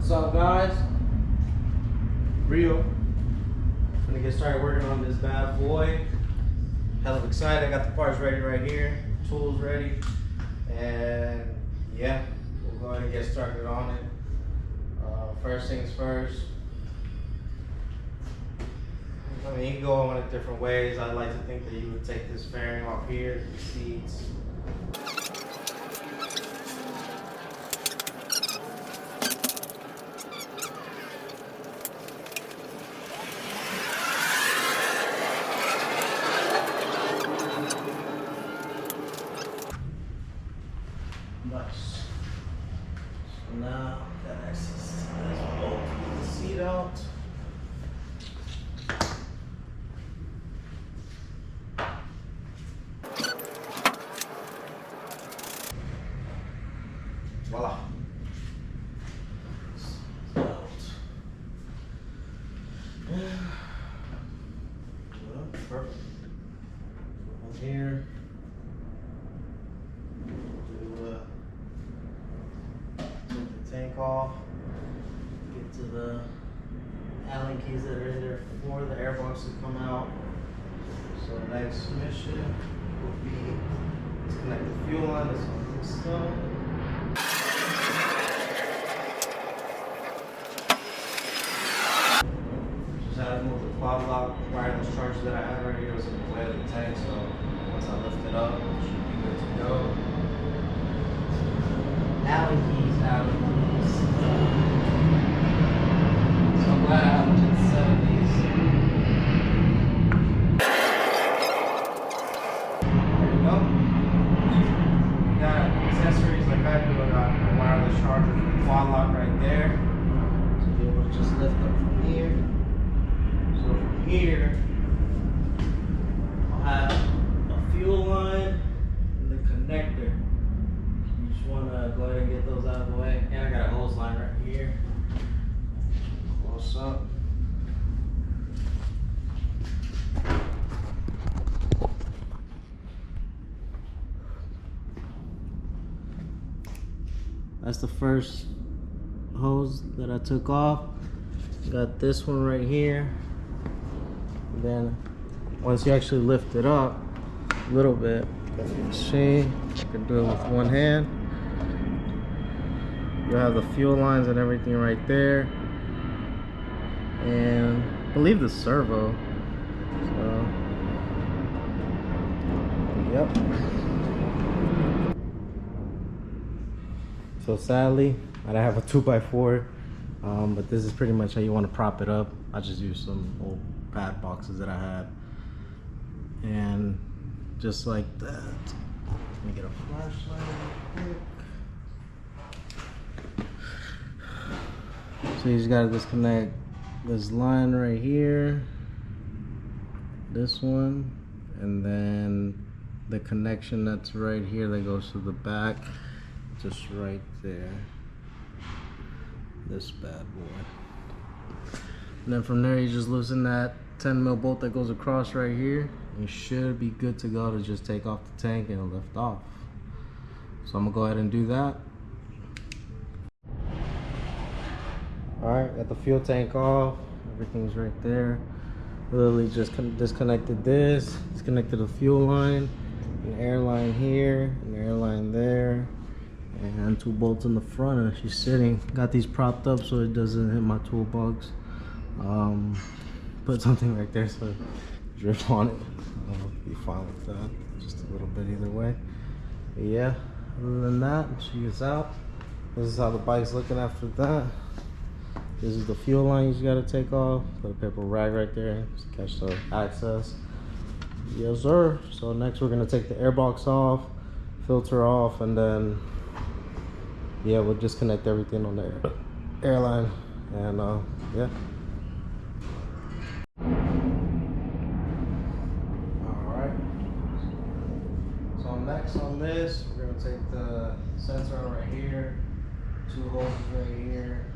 What's up, guys? Rio. I'm gonna get started working on this bad boy. Hell of excited. I got the parts ready right here, tools ready, and yeah, we'll go ahead and get started on it. First things first. I mean, you can go on it different ways. I like to think that you would take this fairing off here, the seats. Nice. So now, got access to this bolt, get the seat out. Voila. Well, perfect. From here, take the tank off, get to the Allen keys that are in there for the airbox to come out. So next mission will be disconnect the fuel line that's on this side. Just had to move the quad lock wireless charger that I had right here was in the way of the tank, so once I lift it up, it should be good to go. Allen keys, Allen keys. So I'm glad I have a good set of these. There you go. We got accessories like I do. I got a wireless charger for the quad lock right there. So be able to just lift up from here. So from here, I'll have a fuel line and the connector. You just want to go ahead and get those out of the way. And I got a hose line right here. Close up. That's the first hose that I took off. Got this one right here. And then once you actually lift it up a little bit, you can see, I can do it with one hand. You have the fuel lines and everything right there. And I believe the servo. So, yep. So sadly, I don't have a 2x4, but this is pretty much how you want to prop it up. I just used some old pad boxes that I had. And just like that. Let me get a flashlight real quick. So you just gotta disconnect this line right here, this one, and then the connection that's right here that goes to the back, just right there, this bad boy. And then from there you just loosen that 10mm bolt that goes across right here. You should be good to go to just take off the tank and lift off. So I'm gonna go ahead and do that. Alright, got the fuel tank off, everything's right there. Literally just disconnected this, disconnected the fuel line, an air line here, an air line there, and two bolts in the front, and she's sitting. Got these propped up so it doesn't hit my toolbox. Put something right there so it drip on it. I'll be fine with that, just a little bit either way. But yeah, other than that, she is out. This is how the bike's looking after that. This is the fuel line you just gotta take off. Put a paper rag right there to catch the access. Yes sir. So next we're gonna take the airbox off, filter off, and then yeah, we'll disconnect everything on the airline. And yeah. Alright. So next on this, we're gonna take the sensor out right here, two holes right here,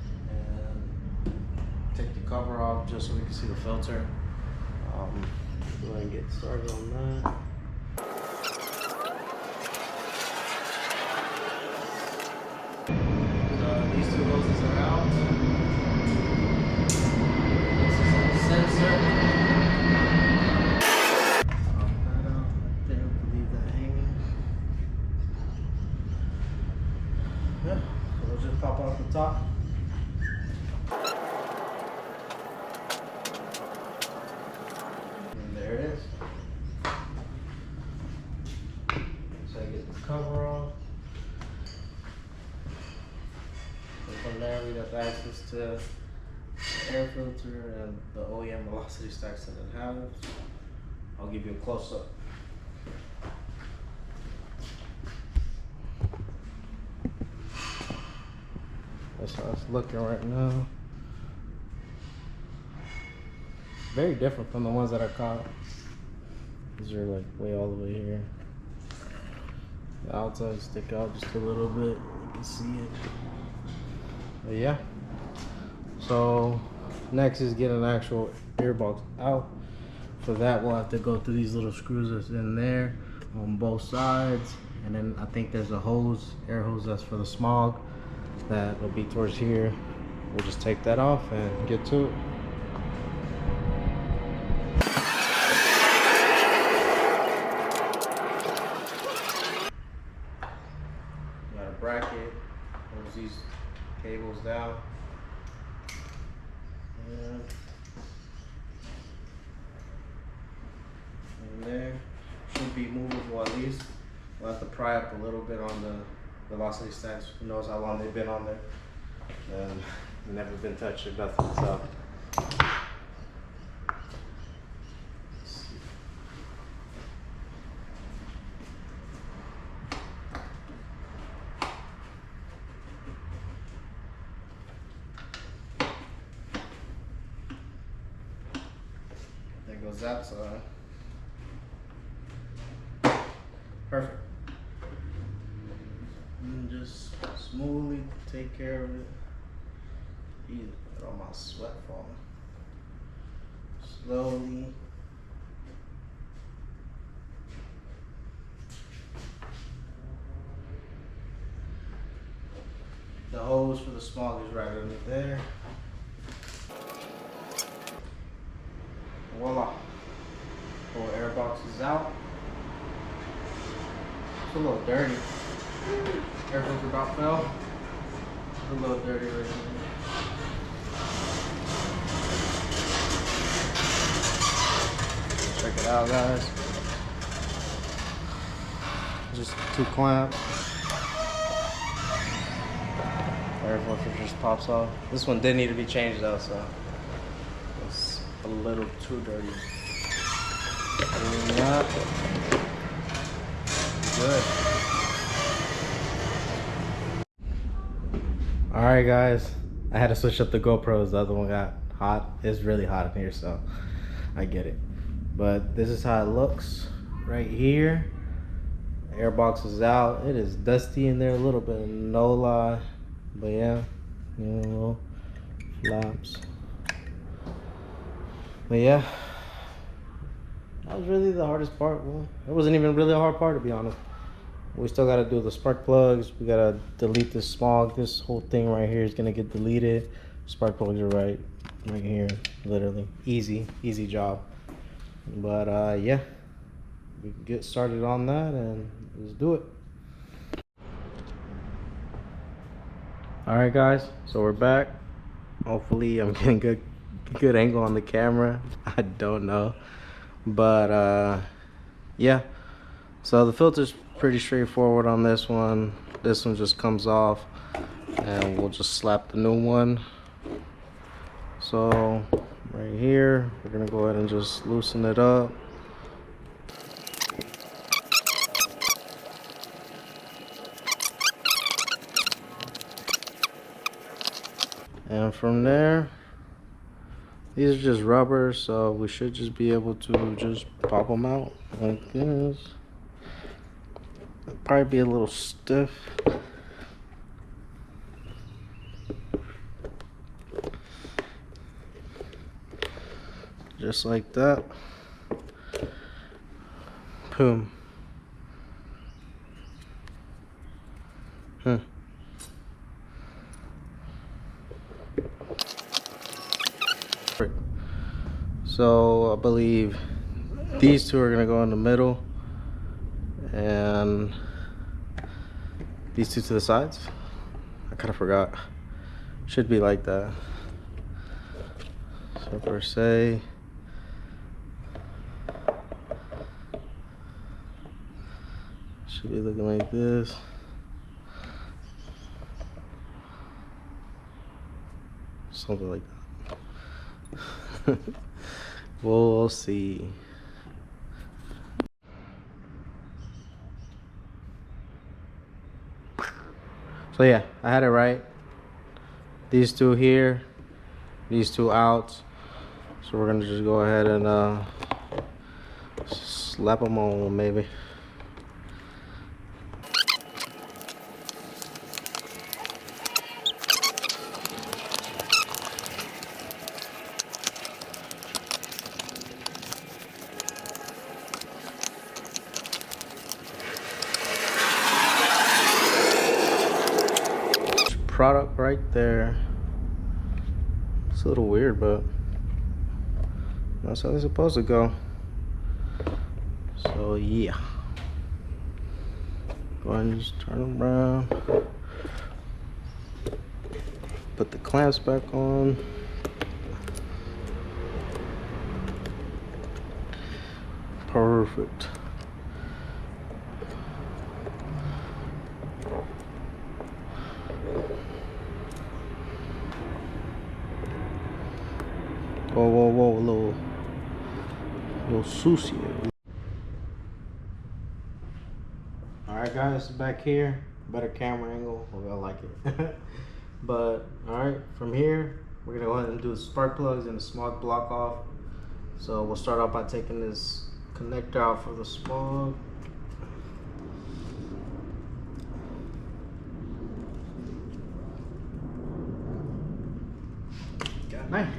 take the cover off just so we can see the filter. Go ahead and get started on that. These two hoses are out. This is our sensor. Pop that out right there. Leave that hanging. Yeah, so we'll just pop off the top. And there it is. So I get the cover off. And from there we got the access to the air filter and the OEM velocity stacks that it has. I'll give you a close up. That's how it's looking right now. Very different from the ones that I caught. These are like way all the way here. The outside stick out just a little bit. You can see it. But yeah. So next is get an actual airbox out. For that we'll have to go through these little screws that's in there on both sides. And then I think there's a hose, air hose that's for the Smog. That will be towards here. We'll just take that off and get to it. Got a bracket, holds these cables down. And there should be movable at least. We'll have to pry up a little bit on the velocity stacks. Who knows how long they've been on there. And never been touched or nothing, so. There goes that side. Perfect. And just smoothly take care of it. Easy. Look at all my sweat falling. Slowly. The hose for the Smog is right under there. Voila. Whole air box is out. It's a little dirty. Air filter about fell. It's a little dirty right here. Check it out, guys. Just 2 clamps. Air filter just pops off. This one did need to be changed though, so it's a little too dirty. Other than that, good. Alright guys, I had to switch up the GoPros. The other one got hot. It's really hot in here, so I get it. But this is how it looks right here. The airbox is out. It is dusty in there a little bit, no lie. But yeah, little flaps. But yeah, that was really the hardest part. Well, it wasn't even really a hard part, to be honest. We still got to do the spark plugs. We got to delete this Smog. This whole thing right here is going to get deleted. Spark plugs are right here, literally. Easy job. But yeah, we can get started on that and let's do it. All right, guys, so we're back. Hopefully I'm getting good angle on the camera. I don't know, but yeah. So the filter's pretty straightforward on this one. This one just comes off and we'll just slap the new one. So right here, we're gonna go ahead and just loosen it up. And from there, these are just rubber, so we should just be able to just pop them out like this. It'll probably be a little stiff. Just like that. Boom. So I believe these two are gonna go in the middle, and these two to the sides. I kind of forgot. Should be like that. So per se, should be looking like this. Something like that. We'll see. So yeah, I had it right. These two here, these two out. So we're gonna just go ahead and slap them on maybe. Product right there. It's a little weird, but that's how they're supposed to go. So yeah, go ahead and just turn them around, put the clamps back on. Perfect. Whoa, whoa, whoa, little sushi. Alright guys, back here. Better camera angle, I like it. But alright, from here, we're gonna go ahead and do the spark plugs and the smog block off. So we'll start off by taking this connector out for the smog. Got knife.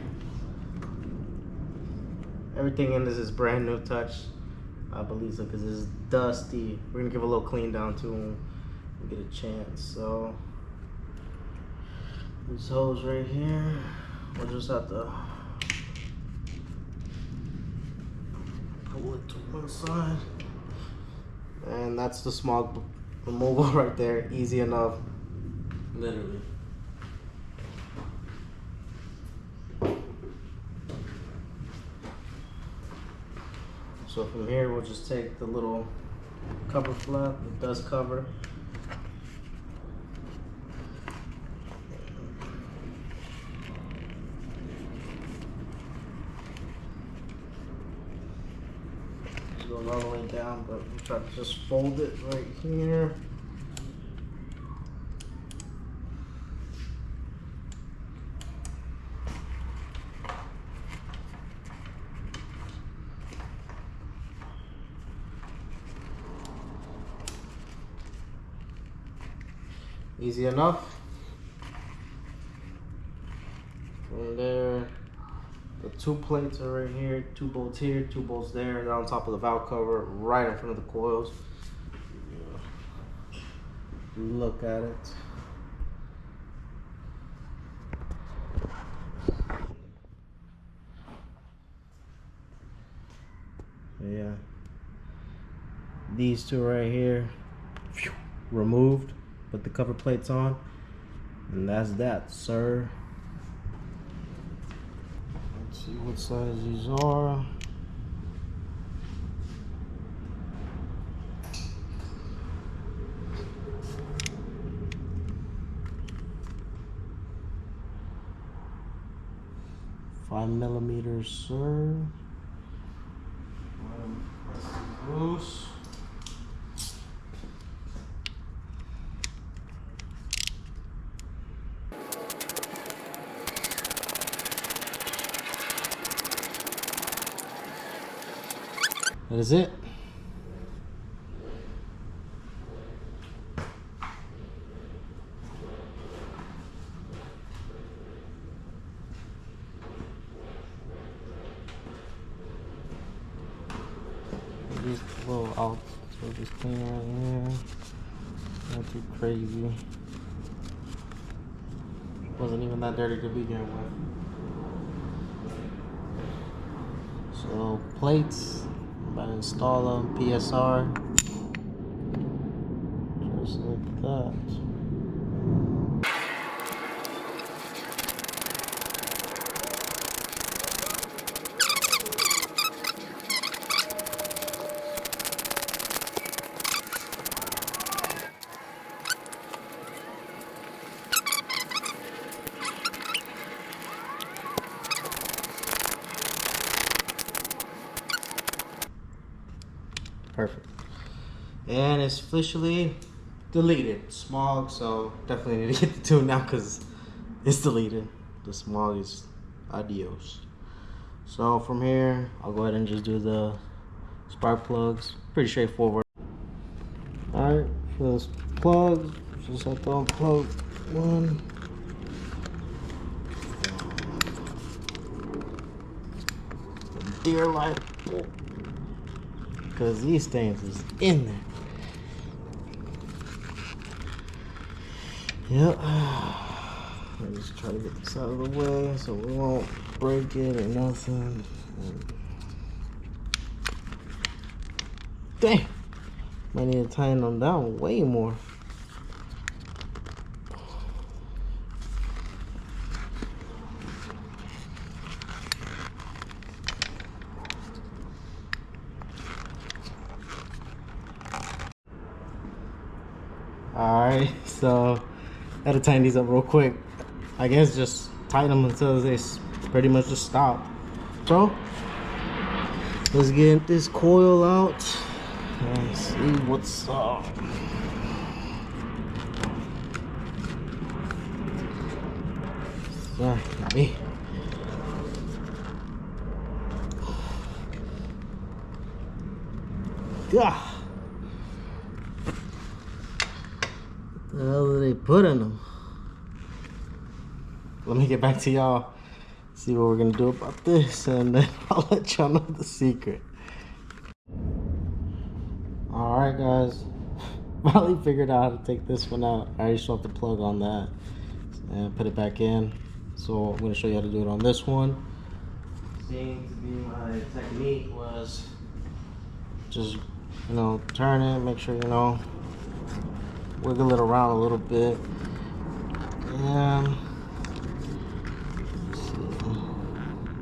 Everything in this is brand new touch, I believe so, because it's dusty. We're gonna give a little clean down too when we get a chance. So this hose right here, we'll just have to pull it to one side, and that's the smog removal right there. Easy enough, literally. So from here, we'll just take the little cover flap, the dust cover. It goes all the way down, but we'll try to just fold it right here. Easy enough. From there, the two plates are right here, 2 bolts here, 2 bolts there. They're on top of the valve cover, right in front of the coils. Look at it. Yeah. These two right here, removed. Put the cover plates on, and that's that, sir. Let's see what size these are. Five millimeters, sir. Loose. That is it. These little outs, so just clean right here. Not too crazy. Wasn't even that dirty to begin with. So plates, I'm about to install them, PSR. Just like that. Perfect. And it's officially deleted. Smog, so definitely need to get the tune now because it's deleted. The Smog is adios. So from here, I'll go ahead and just do the spark plugs. Pretty straightforward. Alright, for this plug, just have to unplug one. Dear life. Because these things is in there. Yep. Let me just try to get this out of the way so we won't break it or nothing. Damn. Might need to tighten them down way more. Alright, so I had to tighten these up real quick. I guess just tighten them until they pretty much just stop. So let's get this coil out and see what's up. Sorry, not me. Gah. What the hell did they put in them? Let me get back to y'all, see what we're gonna do about this, and then I'll let y'all know the secret. Alright guys, finally figured out how to take this one out. I already swapped the plug on that and put it back in. So I'm gonna show you how to do it on this one. Seems to be my technique was just, you know, turn it, make sure, you know, wiggle it around a little bit. And let's see,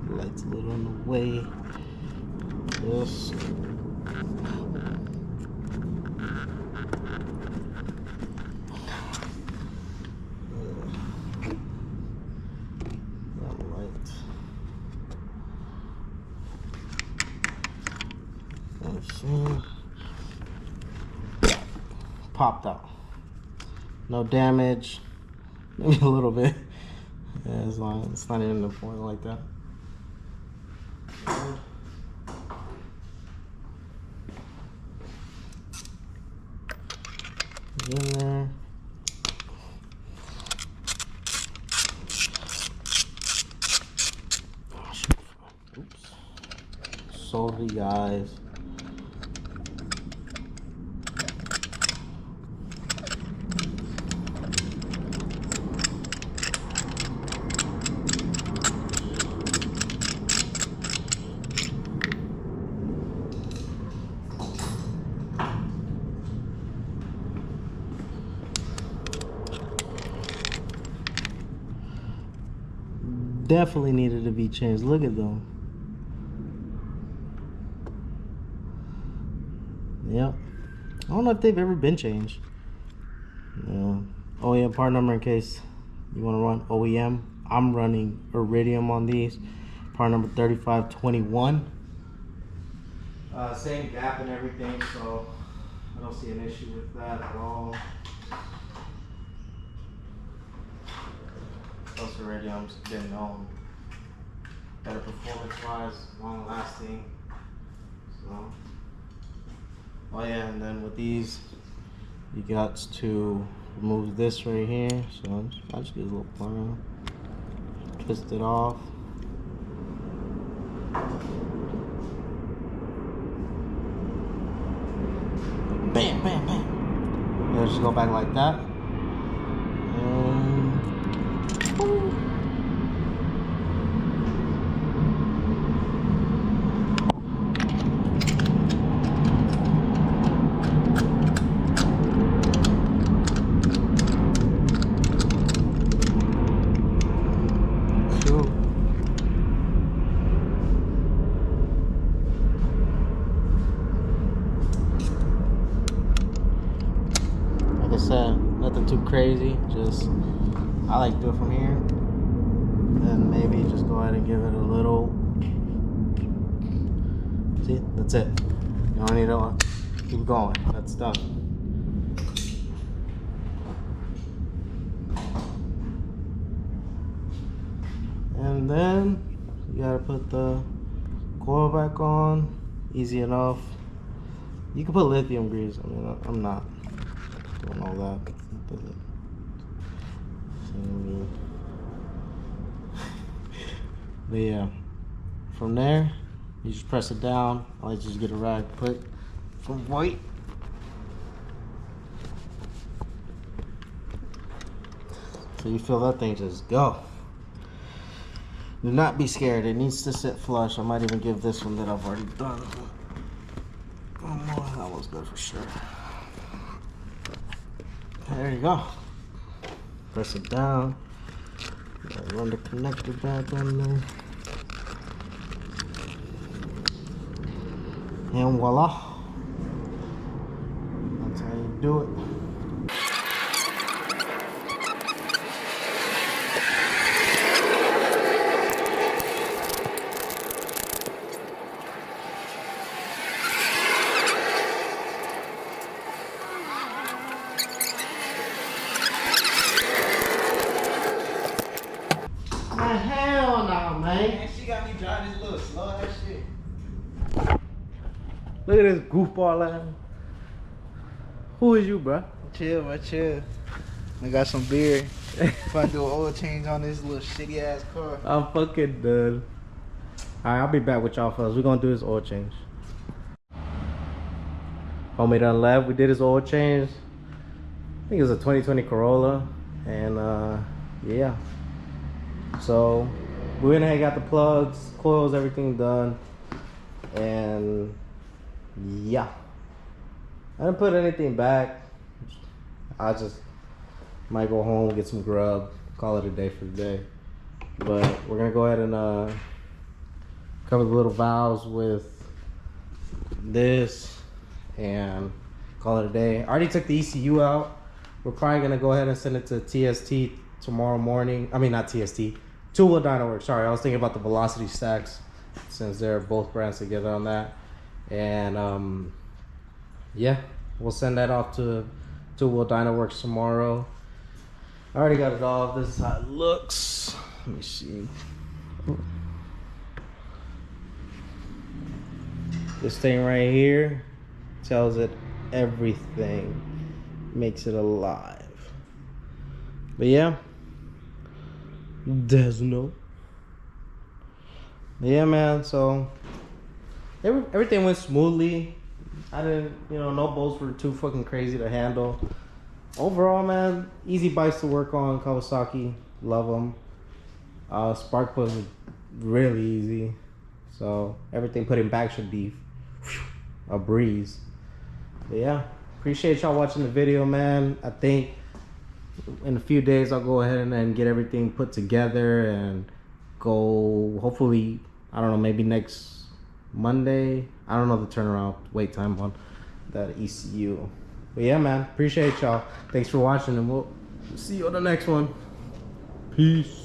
light's a little on the way. This. Popped out. No damage. Maybe a little bit. Yeah, as long as it's not even important like that. In there. Oops. Sorry guys. Definitely needed to be changed. Look at them. Yep. I don't know if they've ever been changed. Yeah. OEM part number in case you want to run OEM. I'm running Iridium on these. Part number 3521. Same gap and everything, so I don't see an issue with that at all. Plus Iridium's been known better performance-wise, long-lasting. So, oh yeah, and then with these, you got to remove this right here. So I just get a little plan, twist it off. Bam, bam, bam. And just go back like that. I like to do it from here. Then maybe just go ahead and give it a little. See, that's it. You don't need to keep going. That's done. And then you gotta put the coil back on. Easy enough. You can put lithium grease. I mean, I'm not doing all that. But yeah, from there, you just press it down. I like to just get a rag, put from white. So you feel that thing just go. Do not be scared. It needs to sit flush. I might even give this one that I've already done. Oh, that was good for sure. There you go. Press it down. Run the connector back on there. And voila. That's how you do it. Hell no, man. She got me driving this little slow ass shit. Look at this goofball ass. Who is you, bro? Chill, bro, chill. I got some beer. If I do an oil change on this little shitty ass car. I'm fucking done. Alright, I'll be back with y'all fellas. We're gonna do this oil change. Homie done left. We did his oil change. I think it was a 2020 Corolla. And yeah. So we went ahead and got the plugs, coils, everything done. And yeah. I didn't put anything back. I just might go home, get some grub, call it a day for the day. But we're gonna go ahead and cover the little valves with this and call it a day. I already took the ECU out. We're probably gonna go ahead and send it to TST tomorrow morning. I mean, not TST, Two-Wheel Dyno Works. Sorry, I was thinking about the Velocity stacks since they're both brands together on that. And yeah, we'll send that off to Two-Wheel Dyno Works tomorrow. I already got it off. This is how it looks. Let me see. This thing right here tells it everything, makes it alive. But yeah, there's no. Yeah, man. So everything went smoothly. I didn't, no bolts were too fucking crazy to handle. Overall, man, easy bikes to work on. Kawasaki, love them. Spark plugs was really easy. So everything putting back should be a breeze. But yeah, appreciate y'all watching the video, man. I think in a few days I'll go ahead and get everything put together and go, hopefully, I don't know, maybe next Monday. I don't know the turnaround wait time on that ECU. But yeah, man, appreciate y'all. Thanks for watching, and we'll see you on the next one. Peace.